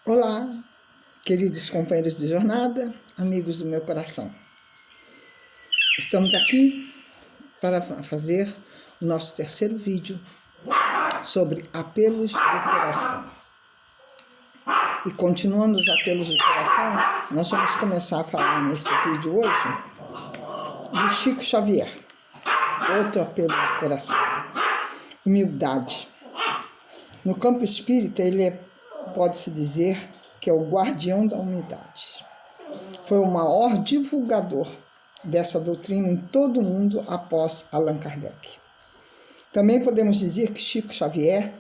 Olá, queridos companheiros de jornada, amigos do meu coração. Estamos aqui para fazer o nosso terceiro vídeo sobre apelos do coração. E continuando os apelos do coração, nós vamos começar a falar nesse vídeo hoje de Chico Xavier. Outro apelo do coração. Humildade. No campo espírita, pode-se dizer que é o guardião da humildade. Foi o maior divulgador dessa doutrina em todo o mundo após Allan Kardec. Também podemos dizer que Chico Xavier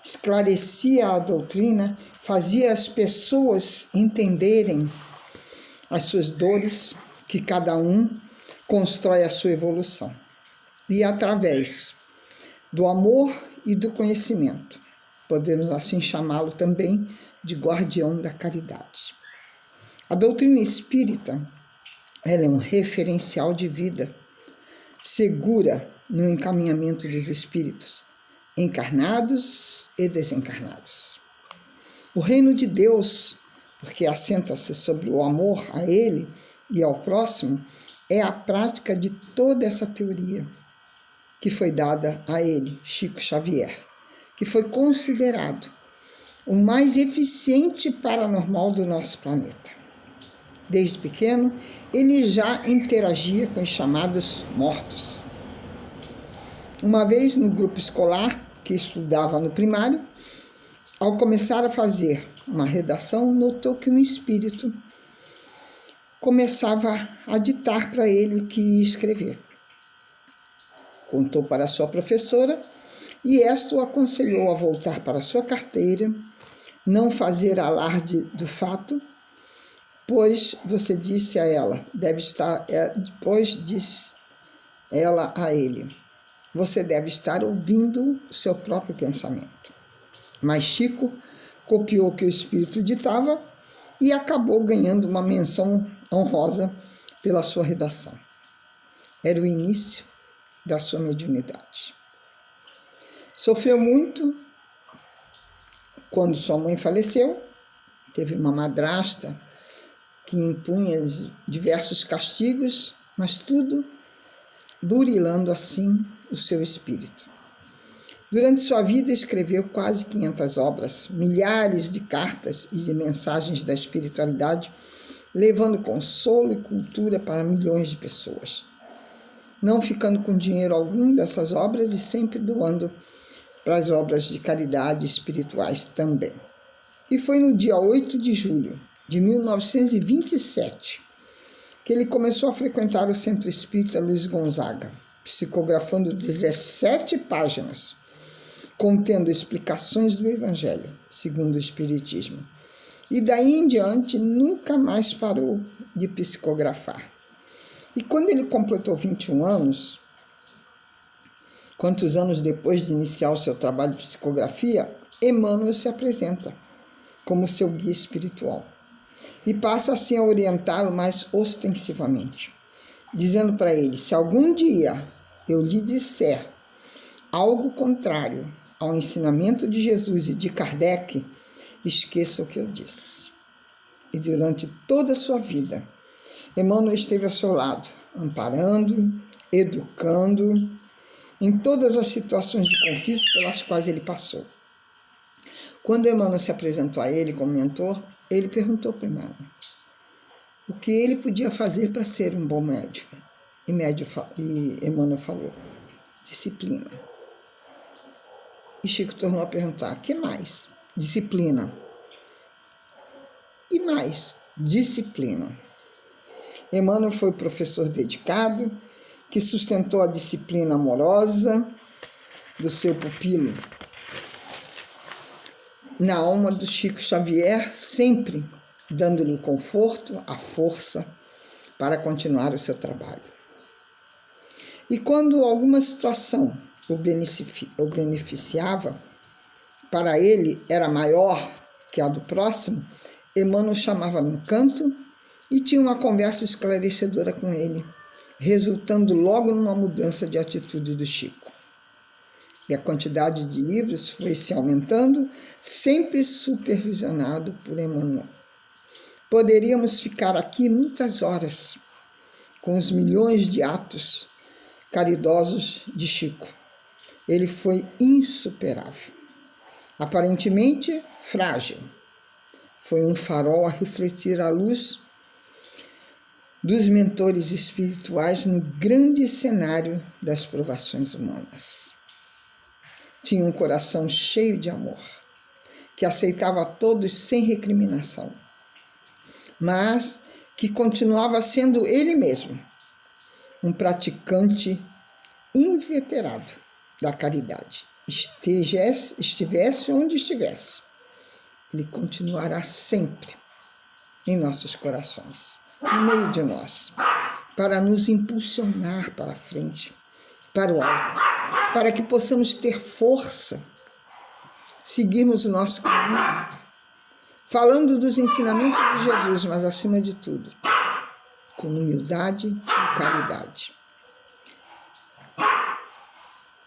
esclarecia a doutrina, fazia as pessoas entenderem as suas dores, que cada um constrói a sua evolução. E através do amor e do conhecimento, podemos assim chamá-lo também de guardião da caridade. A doutrina espírita, ela é um referencial de vida, segura no encaminhamento dos espíritos, encarnados e desencarnados. O reino de Deus, porque assenta-se sobre o amor a Ele e ao próximo, é a prática de toda essa teoria que foi dada a ele, Chico Xavier, que foi considerado o mais eficiente paranormal do nosso planeta. Desde pequeno, ele já interagia com os chamados mortos. Uma vez, no grupo escolar, que estudava no primário, ao começar a fazer uma redação, notou que um espírito começava a ditar para ele o que ia escrever. Contou para a sua professora e esta o aconselhou a voltar para sua carteira, não fazer alarde do fato, pois você disse a ela, depois disse ela a ele, você deve estar ouvindo o seu próprio pensamento. Mas Chico copiou o que o espírito ditava e acabou ganhando uma menção honrosa pela sua redação. Era o início da sua mediunidade. Sofreu muito quando sua mãe faleceu, teve uma madrasta que impunha diversos castigos, mas tudo burilando assim o seu espírito. Durante sua vida escreveu quase 500 obras, milhares de cartas e de mensagens da espiritualidade, levando consolo e cultura para milhões de pessoas. Não ficando com dinheiro algum dessas obras e sempre doando para as obras de caridade espirituais também. E foi no dia 8 de julho de 1927 que ele começou a frequentar o Centro Espírita Luiz Gonzaga, psicografando 17 páginas, contendo explicações do Evangelho, segundo o Espiritismo. E daí em diante nunca mais parou de psicografar. E quando ele completou 21 anos, quantos anos depois de iniciar o seu trabalho de psicografia, Emmanuel se apresenta como seu guia espiritual e passa assim a orientá-lo mais ostensivamente, dizendo para ele, se algum dia eu lhe disser algo contrário ao ensinamento de Jesus e de Kardec, esqueça o que eu disse. E durante toda a sua vida, Emmanuel esteve ao seu lado, amparando, educando, em todas as situações de conflito pelas quais ele passou. Quando Emmanuel se apresentou a ele como mentor, ele perguntou para Emmanuel o que ele podia fazer para ser um bom médium. E Emmanuel falou, disciplina. E Chico tornou a perguntar, que mais? Disciplina. E mais? Disciplina. Emmanuel foi professor dedicado, que sustentou a disciplina amorosa do seu pupilo. Na alma do Chico Xavier, sempre dando-lhe o conforto, a força para continuar o seu trabalho. E quando alguma situação o beneficiava, para ele era maior que a do próximo, Emmanuel chamava num canto e tinha uma conversa esclarecedora com ele, resultando logo numa mudança de atitude do Chico. e a quantidade de livros foi se aumentando, sempre supervisionado por Emmanuel. Poderíamos ficar aqui muitas horas com os milhões de atos caridosos de Chico. Ele foi insuperável. Aparentemente frágil, foi um farol a refletir a luz dos mentores espirituais no grande cenário das provações humanas. Tinha um coração cheio de amor, que aceitava a todos sem recriminação, mas que continuava sendo ele mesmo, um praticante inveterado da caridade. Estivesse onde estivesse, ele continuará sempre em nossos corações, no meio de nós, para nos impulsionar para a frente, para o alto, para que possamos ter força, seguirmos o nosso caminho, falando dos ensinamentos de Jesus, mas acima de tudo, com humildade e caridade.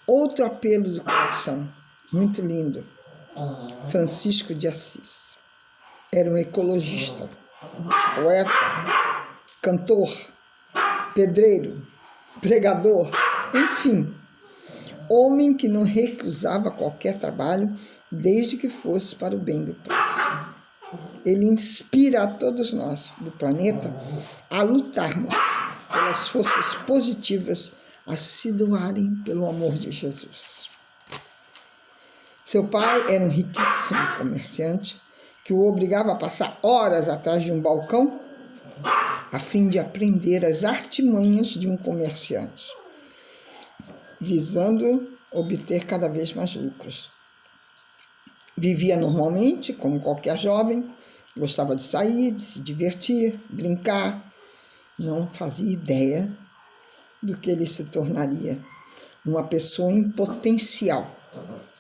Outro apelo do coração, muito lindo, Francisco de Assis. Era um ecologista, poeta, cantor, pedreiro, pregador, enfim, homem que não recusava qualquer trabalho, desde que fosse para o bem do próximo. Ele inspira a todos nós do planeta a lutarmos pelas forças positivas, a se doarem pelo amor de Jesus. Seu pai era um riquíssimo comerciante que o obrigava a passar horas atrás de um balcão a fim de aprender as artimanhas de um comerciante, visando obter cada vez mais lucros. Vivia normalmente, como qualquer jovem, gostava de sair, de se divertir, brincar. Não fazia ideia do que ele se tornaria. Uma pessoa em potencial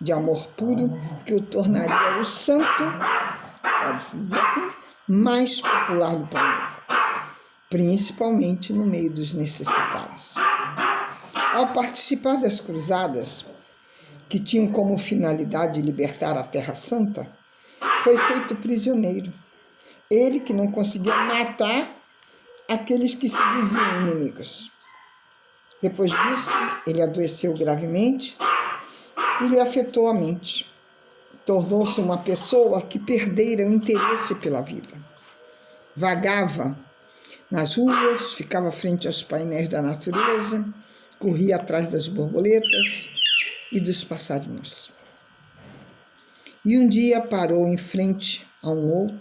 de amor puro que o tornaria o santo, pode-se dizer assim, mais popular do planeta, principalmente no meio dos necessitados. Ao participar das cruzadas, que tinham como finalidade libertar a Terra Santa, foi feito prisioneiro. Ele que não conseguia matar aqueles que se diziam inimigos. Depois disso, ele adoeceu gravemente e lhe afetou a mente. Tornou-se uma pessoa que perdera o interesse pela vida. Vagava nas ruas, ficava frente aos painéis da natureza, corria atrás das borboletas e dos passarinhos. E um dia parou em frente a um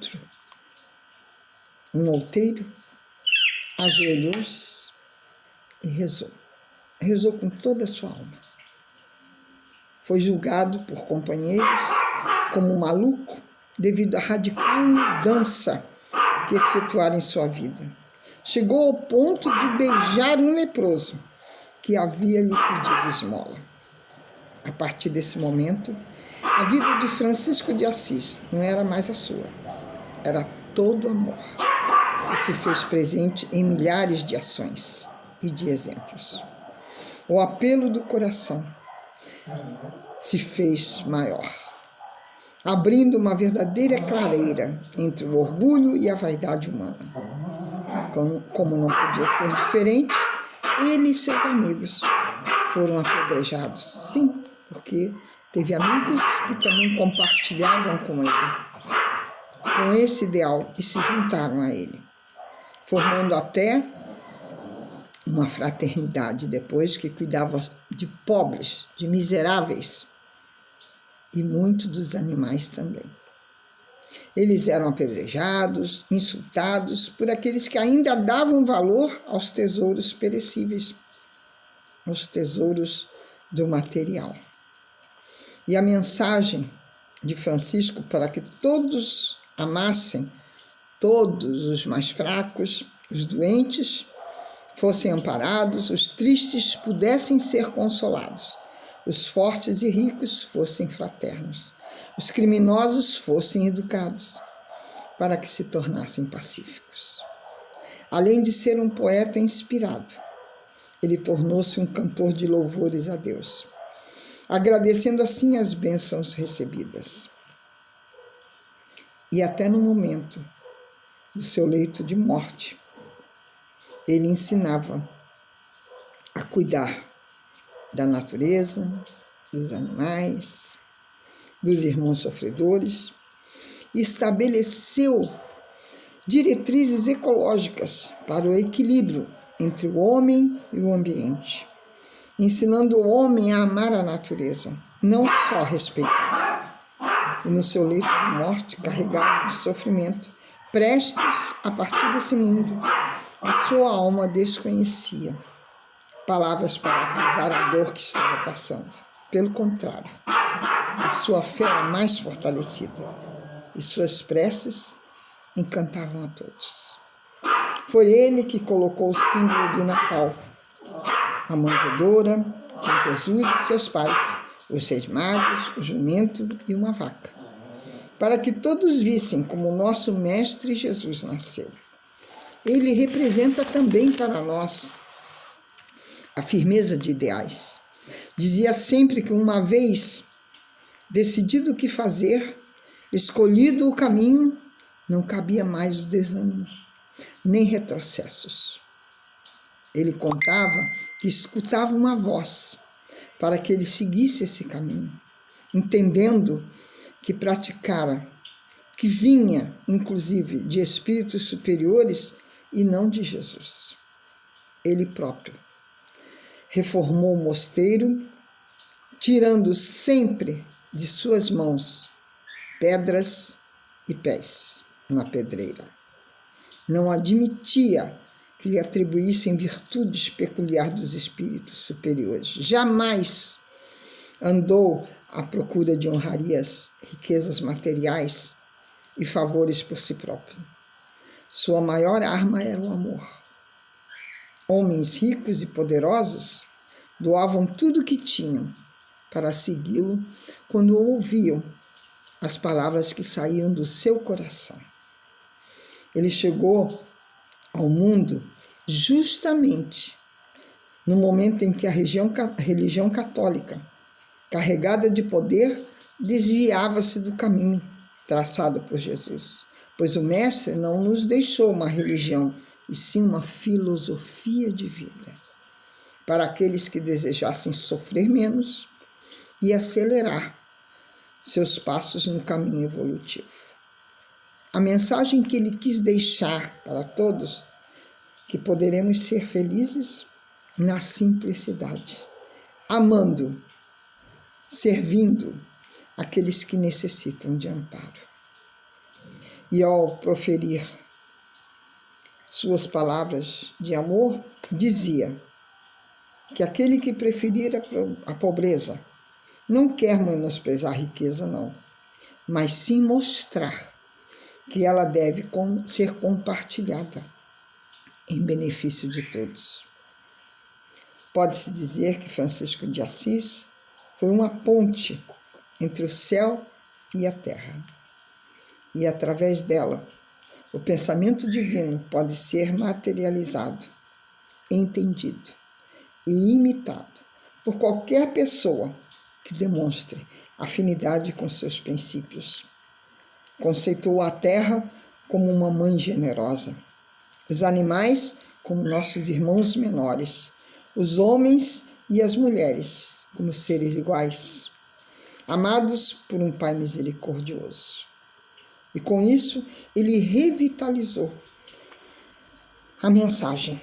outeiro, ajoelhou-se e rezou. Rezou com toda a sua alma. Foi julgado por companheiros como um maluco devido à radical mudança que efetuara em sua vida. Chegou ao ponto de beijar um leproso que havia lhe pedido esmola. A partir desse momento, a vida de Francisco de Assis não era mais a sua, era todo amor, que se fez presente em milhares de ações e de exemplos. O apelo do coração se fez maior, abrindo uma verdadeira clareira entre o orgulho e a vaidade humana. Como não podia ser diferente, ele e seus amigos foram apedrejados. Sim, porque teve amigos que também compartilhavam com esse ideal e se juntaram a ele, formando até uma fraternidade depois que cuidava de pobres, de miseráveis e muitos dos animais também. Eles eram apedrejados, insultados por aqueles que ainda davam valor aos tesouros perecíveis, aos tesouros do material. E a mensagem de Francisco para que todos amassem, todos os mais fracos, os doentes, fossem amparados, os tristes pudessem ser consolados, os fortes e ricos fossem fraternos, os criminosos fossem educados, para que se tornassem pacíficos. Além de ser um poeta inspirado, ele tornou-se um cantor de louvores a Deus. agradecendo assim as bênçãos recebidas. E até no momento do seu leito de morte, ele ensinava a cuidar da natureza, dos animais, dos irmãos sofredores, e estabeleceu diretrizes ecológicas para o equilíbrio entre o homem e o ambiente, ensinando o homem a amar a natureza, não só respeitar. E no seu leito de morte, carregado de sofrimento, prestes a partir desse mundo, a sua alma desconhecia palavras para acusar a dor que estava passando. Pelo contrário, a sua fé era mais fortalecida e suas preces encantavam a todos. Foi ele que colocou o símbolo do Natal, a manjedoura, com Jesus e seus pais, os 6 magos, o jumento e uma vaca, para que todos vissem como o nosso Mestre Jesus nasceu. Ele representa também para nós a firmeza de ideais. Dizia sempre que uma vez decidido o que fazer, escolhido o caminho, não cabia mais o desânimo, nem retrocessos. Ele contava que escutava uma voz para que ele seguisse esse caminho, entendendo que praticara, que vinha, inclusive, de espíritos superiores e não de Jesus. Ele próprio reformou o mosteiro, tirando sempre de suas mãos pedras e pés na pedreira. Não admitia que lhe atribuíssem virtudes peculiares dos espíritos superiores. Jamais andou à procura de honrarias, riquezas materiais e favores por si próprio. Sua maior arma era o amor. Homens ricos e poderosos doavam tudo o que tinham para segui-lo quando ouviam as palavras que saíam do seu coração. Ele chegou ao mundo justamente no momento em que a religião católica, carregada de poder, desviava-se do caminho traçado por Jesus, pois o Mestre não nos deixou uma religião, e sim uma filosofia de vida, para aqueles que desejassem sofrer menos e acelerar seus passos no caminho evolutivo. A mensagem que ele quis deixar para todos, que poderemos ser felizes na simplicidade, amando, servindo aqueles que necessitam de amparo. E ao proferir suas palavras de amor, dizia que aquele que preferir a pobreza não quer menosprezar a riqueza, não, mas sim mostrar que ela deve ser compartilhada em benefício de todos. Pode-se dizer que Francisco de Assis foi uma ponte entre o céu e a terra. E através dela, o pensamento divino pode ser materializado, entendido e imitado por qualquer pessoa que demonstre afinidade com seus princípios. Conceitou a terra como uma mãe generosa, os animais como nossos irmãos menores, os homens e as mulheres como seres iguais, amados por um Pai misericordioso. E com isso, ele revitalizou a mensagem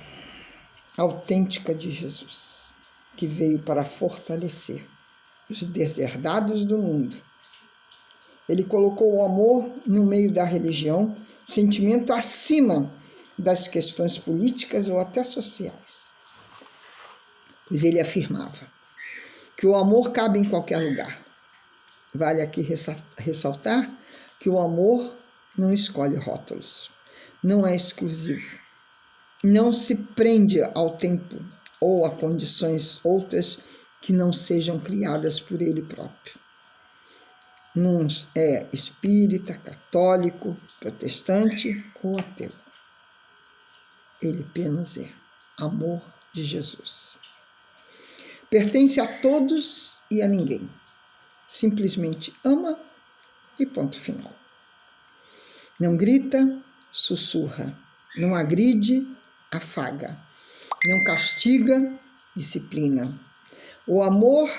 autêntica de Jesus, que veio para fortalecer os deserdados do mundo. Ele colocou o amor no meio da religião, sentimento acima das questões políticas ou até sociais. Pois ele afirmava que o amor cabe em qualquer lugar. Vale aqui ressaltar que o amor não escolhe rótulos, não é exclusivo, não se prende ao tempo ou a condições outras que não sejam criadas por ele próprio. Não é espírita, católico, protestante ou ateu. Ele apenas é amor de Jesus. Pertence a todos e a ninguém. Simplesmente ama e ponto final. Não grita, sussurra. Não agride, afaga. Não castiga, disciplina. O amor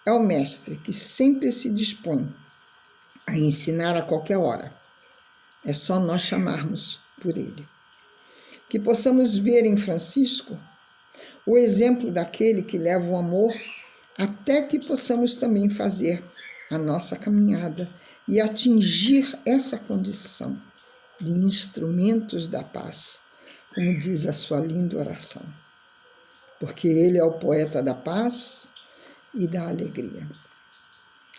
é o mestre que sempre se dispõe a ensinar a qualquer hora. É só nós chamarmos por ele. Que possamos ver em Francisco o exemplo daquele que leva o amor até que possamos também fazer a nossa caminhada e atingir essa condição de instrumentos da paz, como diz a sua linda oração. Porque ele é o poeta da paz e da alegria.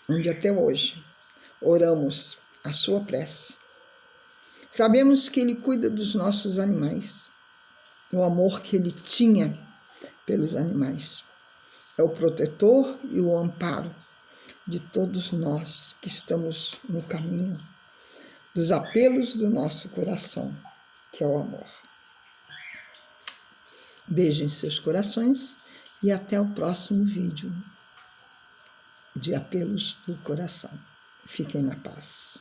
Onde até hoje oramos a sua prece. Sabemos que ele cuida dos nossos animais, o amor que ele tinha pelos animais. É o protetor e o amparo de todos nós que estamos no caminho dos apelos do nosso coração, que é o amor. Beijo em seus corações e até o próximo vídeo de apelos do coração. Fiquem na paz.